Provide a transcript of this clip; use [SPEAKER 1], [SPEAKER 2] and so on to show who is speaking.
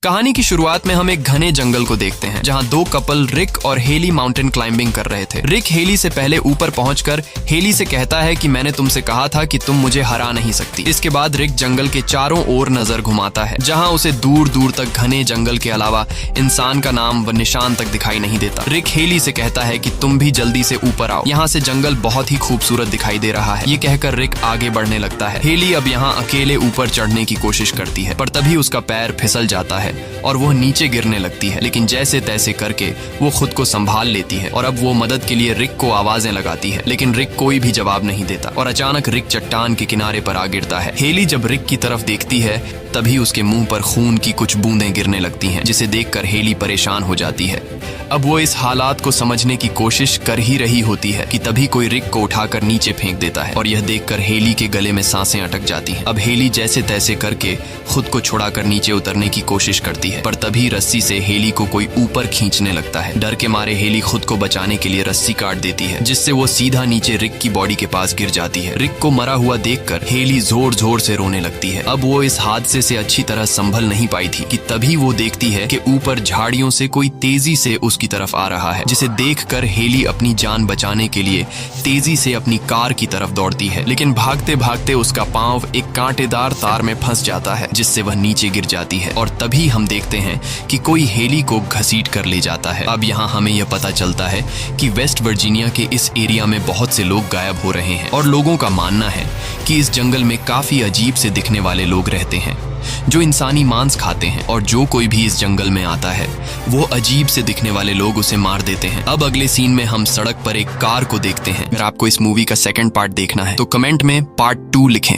[SPEAKER 1] कहानी की शुरुआत में हम एक घने जंगल को देखते हैं जहां दो कपल रिक और हेली माउंटेन क्लाइंबिंग कर रहे थे। रिक हेली से पहले ऊपर पहुंचकर हेली से कहता है कि मैंने तुमसे कहा था कि तुम मुझे हरा नहीं सकती। इसके बाद रिक जंगल के चारों ओर नजर घुमाता है जहां उसे दूर दूर तक घने जंगल के अलावा इंसान का नाम व निशान तक दिखाई नहीं देता। रिक हेली से कहता है कि तुम भी जल्दी से ऊपर आओ, यहाँ से जंगल बहुत ही खूबसूरत दिखाई दे रहा है। ये कहकर रिक आगे बढ़ने लगता है। हेली अब यहाँ अकेले ऊपर चढ़ने की कोशिश करती है पर तभी उसका पैर फिसल जाता है और वो नीचे गिरने लगती है, लेकिन जैसे तैसे करके वो खुद को संभाल लेती है और अब वो मदद के लिए रिक को आवाजें लगाती है, लेकिन रिक कोई भी जवाब नहीं देता और अचानक रिक चट्टान के किनारे पर आ गिरता है। हेली जब रिक की तरफ देखती है तभी उसके मुंह पर खून की कुछ बूंदें गिरने लगती हैं, जिसे देखकर हेली परेशान हो जाती है। अब वो इस हालात को समझने की कोशिश कर ही रही होती है कि तभी कोई रिक को उठाकर नीचे फेंक देता है और यह देखकर हेली के गले में सांसें अटक जाती हैं। अब हेली जैसे तैसे करके खुद को छुड़ाकर नीचे उतरने की कोशिश करती है पर तभी रस्सी से हेली को कोई ऊपर खींचने लगता है। डर के मारे हेली खुद को बचाने के लिए रस्सी काट देती है जिससे वो सीधा नीचे रिक की बॉडी के पास गिर जाती है। रिक को मरा हुआ देखकर हेली जोर जोर से रोने लगती है। अब वो इस हादसे से अच्छी तरह संभल नहीं पाई थी कि तभी वो देखती है कि ऊपर झाड़ियों से कोई तेजी से उसकी तरफ आ रहा है, जिसे देखकर हेली अपनी जान बचाने के लिए तेजी से अपनी कार की तरफ दौड़ती है, लेकिन भागते भागते उसका पांव एक कांटेदार तार में फंस जाता है जिससे वह नीचे गिर जाती है और तभी हम देखते हैं कि कोई हेली को घसीट कर ले जाता है। अब यहाँ हमें यह पता चलता है कि वेस्ट वर्जीनिया के इस एरिया में बहुत से लोग गायब हो रहे हैं और लोगों का मानना है कि इस जंगल में काफी अजीब से दिखने वाले लोग रहते हैं जो इंसानी मांस खाते हैं और जो कोई भी इस जंगल में आता है वो अजीब से दिखने वाले लोग उसे मार देते हैं। अब अगले सीन में हम सड़क पर एक कार को देखते हैं। अगर आपको इस मूवी का सेकंड पार्ट देखना है तो कमेंट में पार्ट 2 लिखें।